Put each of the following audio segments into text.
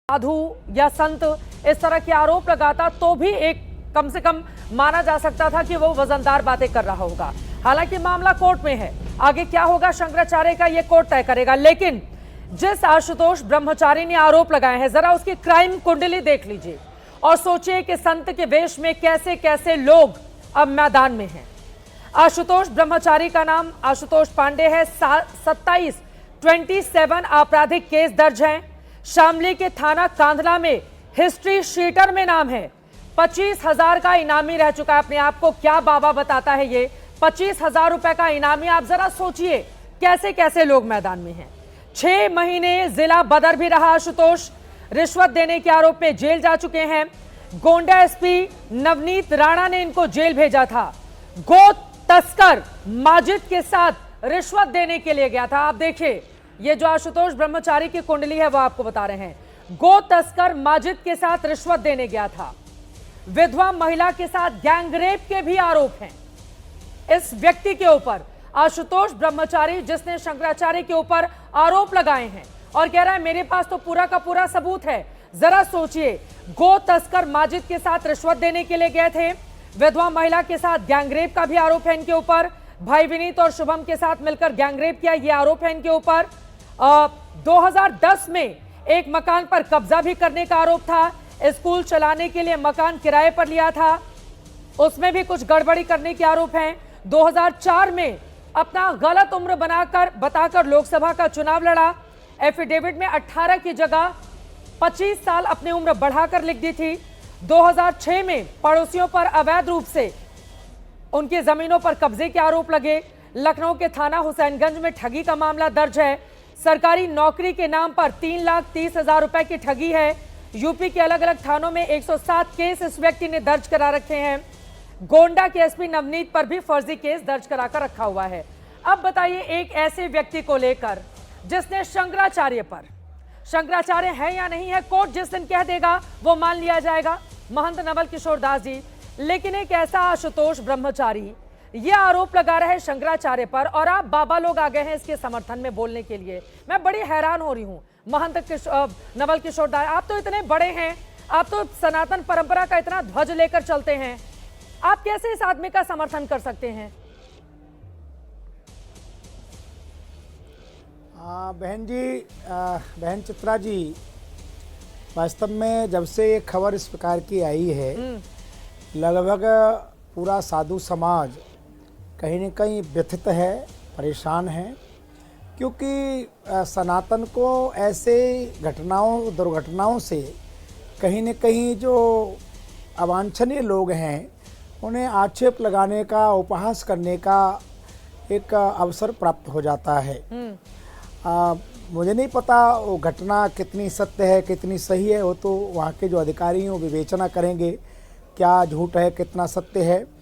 साधु या संत इस तरह के आरोप लगाता तो भी एक कम से कम माना जा सकता था कि वो वजनदार बातें कर रहा होगा। हालांकि मामला कोर्ट में है, आगे क्या होगा शंकराचार्य का ये कोर्ट तय करेगा। लेकिन जिस आशुतोष ब्रह्मचारी ने आरोप लगाए हैं, जरा उसकी क्राइम कुंडली देख लीजिए और सोचिए कि संत के वेश में कैसे कैसे लोग अब मैदान में हैं। आशुतोष ब्रह्मचारी का नाम आशुतोष पांडे है। 27 आपराधिक केस दर्ज हैं। शामली के थाना कांधला में हिस्ट्री शीटर में नाम है। 25,000 का इनामी रह चुका है। अपने आप को क्या बाबा बताता है ये 25,000 रुपए का इनामी। आप जरा सोचिए कैसे कैसे लोग मैदान में हैं। 6 महीने जिला बदर भी रहा आशुतोष। रिश्वत देने के आरोप में जेल जा चुके हैं। गोंडा एसपी नवनीत राणा ने इनको जेल भेजा था। गो तस्कर माजिद के साथ रिश्वत देने के लिए गया था। आप देखिए, ये जो आशुतोष ब्रह्मचारी की कुंडली है वो आपको बता रहे हैं। गो तस्कर माजिद के साथ रिश्वत देने गया था। विधवा महिला के साथ गैंगरेप के भी आरोप हैं इस व्यक्ति के ऊपर। आशुतोष ब्रह्मचारी जिसने शंकराचार्य के ऊपर आरोप लगाए हैं और कह रहा है मेरे पास तो पूरा का पूरा सबूत है। जरा सोचिए, गो तस्कर माजिद के साथ रिश्वत देने के लिए गए थे। विधवा महिला के साथ गैंगरेप का भी आरोप है इनके ऊपर। भाई विनीत और शुभम के साथ मिलकर गैंगरेप किया, यह आरोप है इनके ऊपर। 2010 में एक मकान पर कब्जा भी करने का आरोप था। स्कूल चलाने के लिए मकान किराए पर लिया था, उसमें भी कुछ गड़बड़ी करने के आरोप हैं। 2004 में अपना गलत उम्र बताकर लोकसभा का चुनाव लड़ा। एफिडेविट में 18 की जगह 25 साल अपनी उम्र बढ़ाकर लिख दी थी। 2006 में पड़ोसियों पर अवैध रूप से उनकी जमीनों पर कब्जे के आरोप लगे। लखनऊ के थाना हुसैनगंज में ठगी का मामला दर्ज है। सरकारी नौकरी के नाम पर 3,30,000 रुपए की ठगी है। यूपी के अलग अलग थानों में 107 केस इस व्यक्ति ने दर्ज करा रखे हैं। गोंडा के एसपी नवनीत पर भी फर्जी केस दर्ज कराकर रखा हुआ है। अब बताइए, एक ऐसे व्यक्ति को लेकर जिसने शंकराचार्य है या नहीं है, कोर्ट जिस दिन कह देगा वो मान लिया जाएगा, महंत नवल किशोर दास जी। लेकिन एक ऐसा आशुतोष ब्रह्मचारी ये आरोप लगा रहे हैं शंकराचार्य पर, और आप बाबा लोग आ गए हैं इसके समर्थन में बोलने के लिए। मैं बड़ी हैरान हो रही हूँ। महंत नवल किशोर दास, आप तो इतने बड़े हैं, आप तो सनातन परंपरा का इतना ध्वज लेकर चलते हैं, आप कैसे इस आदमी का समर्थन कर सकते हैं? बहन जी, बहन चित्रा जी, वास्तव में जब से ये खबर इस प्रकार की आई है, लगभग पूरा साधु समाज कहीं न कहीं व्यथित है, परेशान है। क्योंकि सनातन को ऐसे दुर्घटनाओं से कहीं न कहीं जो अवांछनीय लोग हैं उन्हें आक्षेप लगाने का, उपहास करने का एक अवसर प्राप्त हो जाता है। मुझे नहीं पता वो घटना कितनी सत्य है, कितनी सही है, वो तो वहाँ के जो अधिकारी हैं वो विवेचना करेंगे क्या झूठ है, कितना सत्य है।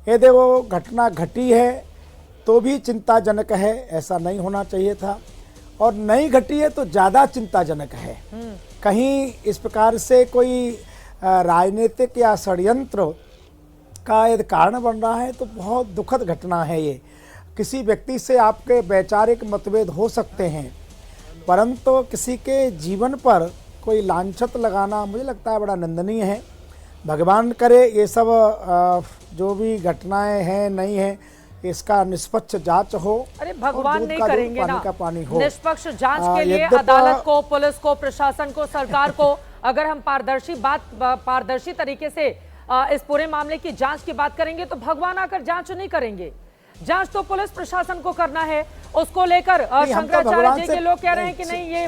यदि वो घटना घटी है तो भी चिंताजनक है, ऐसा नहीं होना चाहिए था, और नहीं घटी है तो ज़्यादा चिंताजनक है। कहीं इस प्रकार से कोई राजनीतिक या षड्यंत्र का यदि कारण बन रहा है तो बहुत दुखद घटना है ये। किसी व्यक्ति से आपके वैचारिक मतभेद हो सकते हैं, परंतु किसी के जीवन पर कोई लांछत लगाना मुझे लगता है बड़ा निंदनीय है। भगवान करे ये सब जो भी घटनाएं हैं नहीं है, इसका निष्पक्ष जांच हो। अरे भगवान नहीं करेंगे ना, पानी का पानी हो। निष्पक्ष जांच के लिए अदालत को, पुलिस को, प्रशासन को, सरकार को, अगर हम पारदर्शी तरीके से इस पूरे मामले की जांच की बात करेंगे तो भगवान आकर जांच नहीं करेंगे। जांच तो पुलिस प्रशासन को करना है। उसको लेकर शंकराचार्य जी के लोग कह रहे हैं कि नहीं, ये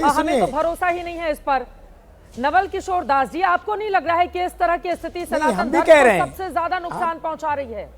हमें तो भरोसा ही नहीं है इस पर। नवल किशोर दास जी, आपको नहीं लग रहा है कि इस तरह की स्थिति सनातन धर्म को सबसे ज्यादा नुकसान पहुंचा रही है?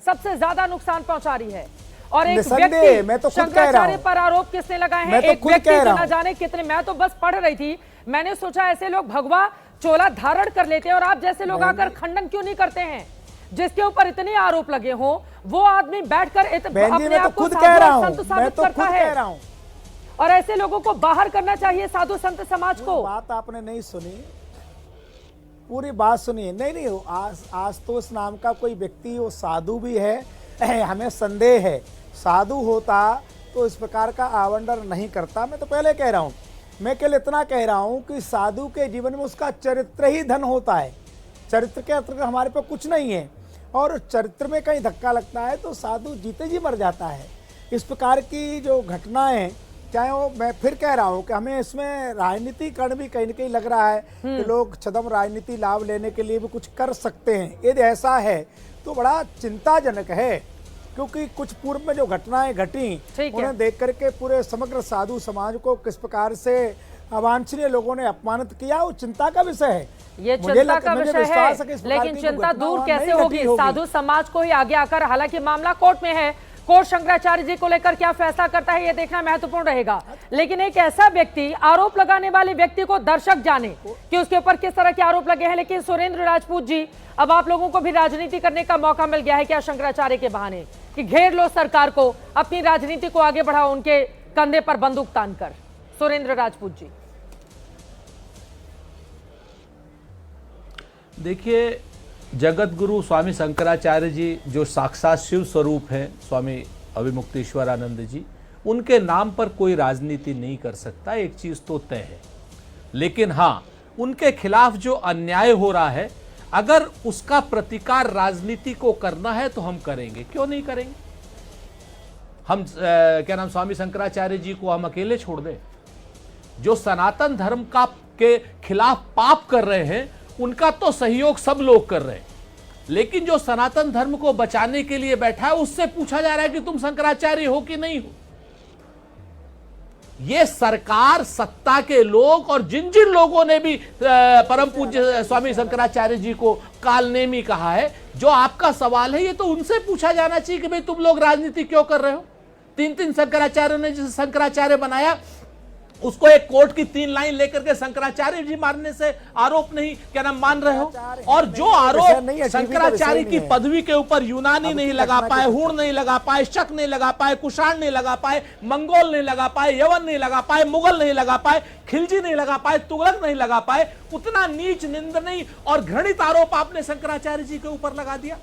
सबसे ज्यादा नुकसान पहुंचा रही है। और एक व्यक्ति शंकराचार्य पर आरोप किसने लगाए हैं? एक व्यक्ति न जाने कितने। मैं तो बस पढ़ रही थी, मैंने सोचा ऐसे लोग भगवा चोला धारण कर लेते हैं और आप जैसे लोग आकर खंडन क्यों नहीं करते हैं? जिसके ऊपर इतने आरोप लगे हो वो आदमी बैठकर अपने आप को संत साबित करता है, और ऐसे लोगों को बाहर करना चाहिए साधु संत समाज को। बात आपने नहीं सुनी, पूरी बात सुनिए। नहीं, आज तो इस नाम का कोई व्यक्ति वो साधु भी है, हमें संदेह है। साधु होता तो इस प्रकार का आवंडर नहीं करता। मैं तो पहले कह रहा हूँ मैं केवल इतना कह रहा हूं कि साधु के जीवन में उसका चरित्र ही धन होता है। चरित्र के अतिरिक्त हमारे पे कुछ नहीं है, और चरित्र में कहीं धक्का लगता है तो साधु जीते जी मर जाता है। इस प्रकार की जो घटनाएं, चाहे वो, मैं फिर कह रहा हूं कि हमें इसमें राजनीतिकरण भी कहीं न कहीं लग रहा है कि लोग छद्म राजनीति लाभ लेने के लिए भी कुछ कर सकते हैं। यदि ऐसा है तो बड़ा चिंताजनक है, क्योंकि कुछ पूर्व में जो घटनाएं घटी उन्हें देख करके पूरे समग्र साधु समाज को किस प्रकार से अवांछनीय लोगों ने अपमानित किया, वो चिंता का विषय है। ये चिंता का विषय है, लेकिन चिंता दूर कैसे होगी? साधु समाज को ही आगे आकर, हालांकि मामला कोर्ट में है, कोर्ट शंकराचार्य जी को लेकर क्या फैसला करता है ये देखना महत्वपूर्ण रहेगा। लेकिन एक ऐसा व्यक्ति, आरोप लगाने वाले व्यक्ति को दर्शक जाने कि उसके ऊपर किस तरह के आरोप लगे हैं। लेकिन सुरेंद्र राजपूत जी, अब आप लोगों को भी राजनीति करने का मौका मिल गया है क्या शंकराचार्य के बहाने, कि घेर लो सरकार को, अपनी राजनीति को आगे बढ़ाओ उनके कंधे पर बंदूक तानकर? सुरेंद्र राजपूत जी, देखिए, जगत गुरु स्वामी शंकराचार्य जी जो साक्षात शिव स्वरूप हैं, स्वामी अभिमुक्तेश्वरानंद जी, उनके नाम पर कोई राजनीति नहीं कर सकता, एक चीज तो तय है। लेकिन हाँ, उनके खिलाफ जो अन्याय हो रहा है, अगर उसका प्रतिकार राजनीति को करना है तो हम करेंगे, क्यों नहीं करेंगे? हम क्या नाम, स्वामी शंकराचार्य जी को हम अकेले छोड़ दें? जो सनातन धर्म का के खिलाफ पाप कर रहे हैं उनका तो सहयोग सब लोग कर रहे हैं, लेकिन जो सनातन धर्म को बचाने के लिए बैठा है उससे पूछा जा रहा है कि तुम शंकराचार्य हो कि नहीं हो। ये सरकार, सत्ता के लोग और जिन जिन लोगों ने भी परम पूज्य स्वामी शंकराचार्य जी को कालनेमी कहा है, जो आपका सवाल है ये तो उनसे पूछा जाना चाहिए कि भाई तुम लोग राजनीति क्यों कर रहे हो। 3 शंकराचार्यों ने जिसे शंकराचार्य बनाया उसको एक कोर्ट की 3 लाइन लेकर के शंकराचार्य जी मारने से आरोप नहीं क्या नाम मान रहे हो? और जो आरोप शंकराचार्य की पदवी के ऊपर यूनानी नहीं लगा पाए, हूण नहीं लगा पाए, शक नहीं लगा पाए, कुषाण नहीं लगा पाए, मंगोल नहीं लगा पाए, यवन नहीं लगा पाए, मुगल नहीं लगा पाए, खिलजी नहीं लगा पाए, तुगलक नहीं लगा पाए, उतना नीच, निंदनीय और घृणित आरोप आपने शंकराचार्य जी के ऊपर लगा दिया।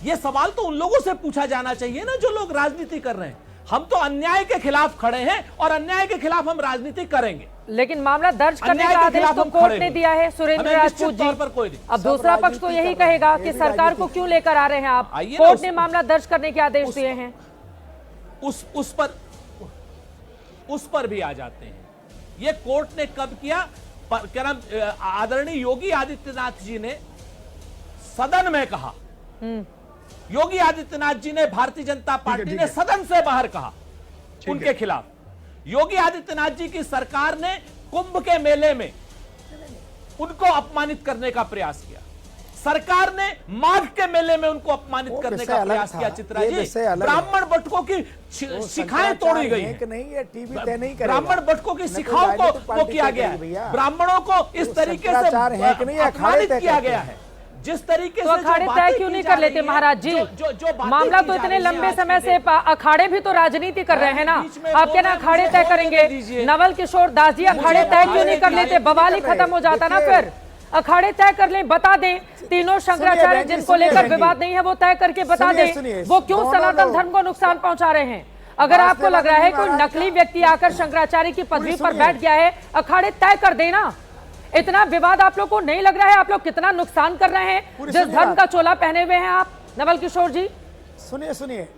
यह सवाल तो उन लोगों से पूछा जाना चाहिए ना जो लोग राजनीति कर रहे हैं। हम तो अन्याय के खिलाफ खड़े हैं और अन्याय के खिलाफ हम राजनीति करेंगे। लेकिन मामला दर्ज करने का आदेश तो कोर्ट ने दिया है सुरेंद्र राजपूत जी। पर कोई नहीं। अब दूसरा पक्ष तो यही कहेगा कि सरकार को क्यों लेकर आ रहे हैं आप? कोर्ट ने मामला दर्ज करने के आदेश दिए हैं। उस पर भी आ जाते हैं। ये कोर्ट ने कब किया? क्या नाम, आदरणीय योगी आदित्यनाथ जी ने सदन में कहा। योगी आदित्यनाथ जी ने, भारतीय जनता पार्टी ने सदन से बाहर कहा उनके खिलाफ। योगी आदित्यनाथ जी की सरकार ने कुंभ के मेले में उनको अपमानित करने का प्रयास किया। सरकार ने माघ के मेले में उनको अपमानित करने का प्रयास किया। चित्रा जी, ब्राह्मण बटकों की शिखाएं तोड़ी गई हैं। ब्राह्मण बटकों की शिखाओं को वो किया गया है। ब्राह्मणों को इस तरीके से अपमानित किया गया है। जिस तरीके तो अखाड़े तय क्यों नहीं कर लेते महाराज जी? मामला तो इतने लंबे समय से, अखाड़े भी तो राजनीति कर रहे हैं ना। आप क्या ना अखाड़े तय करेंगे? नवल किशोर दास जी अखाड़े तय क्यों नहीं कर लेते? बवाल ही खत्म हो जाता ना। फिर अखाड़े तय कर लें, बता दें। तीनों शंकराचार्य जिनको लेकर विवाद नहीं है वो तय करके बता दें वो क्यों सनातन धर्म को नुकसान पहुंचा रहे हैं। अगर आपको लग रहा है कोई नकली व्यक्ति आकर शंकराचार्य की पदवी पर बैठ गया है, अखाड़े तय कर देना। इतना विवाद आप लोग को नहीं लग रहा है? आप लोग कितना नुकसान कर रहे हैं जिस धर्म का चोला पहने हुए हैं आप? नवल किशोर जी सुनिए सुनिए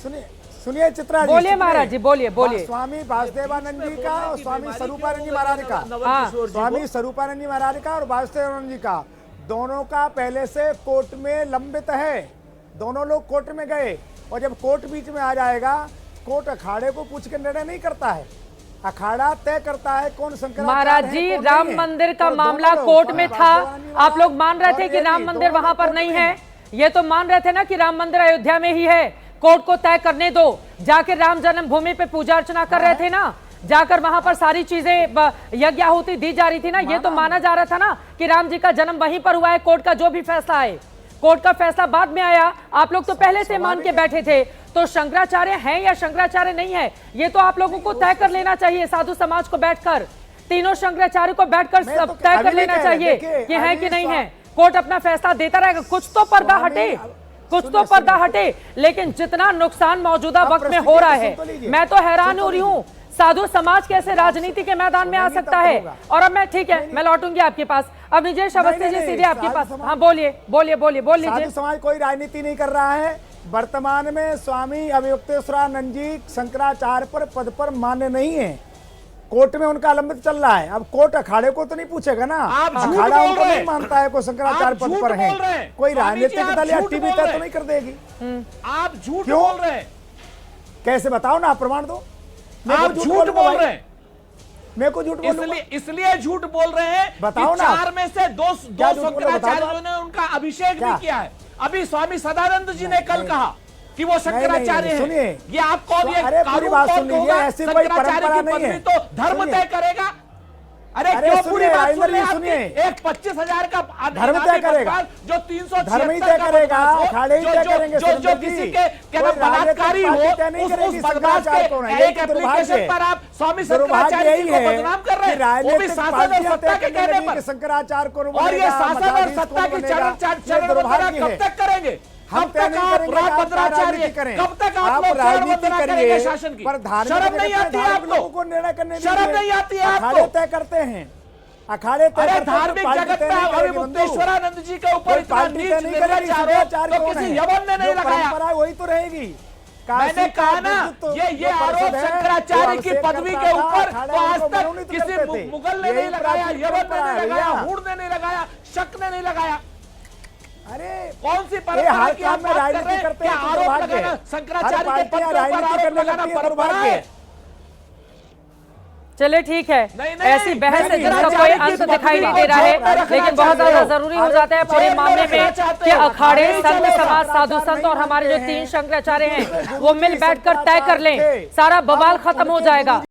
सुनिए सुनिए चित्रा जी, बोलिए महाराज जी, बोलिए बोलिए। स्वामी वासुदेवानंद जी का और स्वामी स्वरूपानंद जी महाराज का, स्वामी स्वरूपानंद जी महाराज का और वासुदेवानंद जी का, दोनों का पहले से कोर्ट में लंबित है। दोनों लोग कोर्ट में गए, और जब कोर्ट बीच में आ जाएगा, कोर्ट अखाड़े को पूछ के निर्णय नहीं करता है, अखाड़ा तय करता है कौन शंकराचार्य। महाराज जी, राम मंदिर का मामला कोर्ट में था। आप लोग मान रहे थे कि राम मंदिर वहां पर नहीं है। ये तो मान रहे थे ना कि राम मंदिर अयोध्या में ही है। कोर्ट को तय करने दो। जाकर राम जन्मभूमि पे पूजा अर्चना कर रहे थे ना, जाकर वहां पर सारी चीजें यज्ञ आहुति दी जा रही थी ना। ये तो माना जा रहा था ना कि राम जी का जन्म वहीं पर हुआ है। कोर्ट का जो भी फैसला है, कोर्ट का फैसला बाद में आया। आप लोग तो पहले से मान के बैठे थे। तो शंकराचार्य हैं या शंकराचार्य नहीं है, ये तो आप लोगों को तय कर लेना चाहिए। साधु समाज को बैठकर, तीनों शंकराचार्य को बैठकर तय कर लेना चाहिए कि है कि नहीं है। कोर्ट अपना फैसला देता रहेगा। कुछ तो पर्दा हटे, कुछ तो पर्दा हटे। लेकिन जितना नुकसान मौजूदा वक्त में हो रहा है, मैं तो हैरान हो रही हूँ। साधु समाज कैसे राजनीति के मैदान में आ सकता है? और अब मैं ठीक है, मैं लौटूंगी आपके पास। अब निजेश अवस्थी जी सीधे आपके पास। हाँ बोलिए बोलिए बोलिए बोल लीजिए। साधु समाज कोई राजनीति नहीं कर रहा है। वर्तमान में स्वामी अवयुक्तेश्वरानंद जी शंकराचार्य पर पद पर मान्य नहीं है। कोर्ट में उनका लंबित चल रहा है। अब कोर्ट अखाड़े को तो नहीं पूछेगा ना, अखाड़ा उनको नहीं मानता है कोई शंकराचार्य पद पर है। कोई राजनीतिक दल या टीवी तय तो नहीं कर देगी। आप झूठ बोल रहे हैं। कैसे बताओ ना, आप प्रमाण दो। आप झूठ बोल रहे हैं। मेरे को झूठ बोलूंगा? इसलिए झूठ बोल रहे हैं। बताओ ना। 4 में से 2 शंकराचार्यों ने उनका अभिषेक भी किया है। अभी स्वामी सदानंद जी ने कल कहा कि वो शंकराचार्य है। सुनिए, ये आप कौन? अरे पूरी बात सुन लीजिए, ऐसी कोई परंपरा नहीं है। तो धर्म तय करेगा। अरे क्यों पूरी बात सुनिए? एक 25,000 का धर्म तय करेगा, जो 300 धर्म ही तय करेगा, अखाड़े ही तय करेंगे। जो किसी के बलात्कारी हो, उस बदमाश के एक एप्लीकेशन पर आप स्वामी शंकराचार्य जी को बदनाम कर रहे हैं, वो भी शासन और सत्ता के कहने पर। शंकराचार्य को और ये शासन और सत्ता की चरण कब तक करेंगे? हम तय नहीं करेंगे आप राजनीति करें। कब तक आप लोग राजनीति करेंगे शासन की? पर धार्मिक शर्म नहीं आती है आपको? को निर्णय करने शर्म नहीं आती है आपको? अखाड़े तय करते हैं, अखाड़े तय करते हैं। धार्मिक जगत में अवयुक्तेश्वरानंद जी के ऊपर इतना नीच निर्णय तो किसी यवन ने नहीं लगाया। वही तो रहेगी। मैंने कहा ना, ये आरोप शंकराचार्य की पदवी के ऊपर तो आज तक किसी मुगल ने नहीं लगाया, यवन ने नहीं लगाया, हूण ने नहीं लगाया, शक ने नहीं लगाया। अरे कौन सी परंपरा की आप बात कर रहे हैं? क्या आरोप लगाना शंकराचार्य के पद के ऊपर आरोप लगाना परंपरा है? चलिए ठीक है, नहीं, ऐसी बहस से जिसका कोई अंत दिखाई नहीं दे रहा है, लेकिन बहुत ज्यादा जरूरी हो जाता है पूरे मामले में कि अखाड़े, संत समाज, साधु संत और हमारे जो 3 शंकराचार्य हैं वो मिल बैठकर तय कर लें, सारा बवाल खत्म हो जाएगा।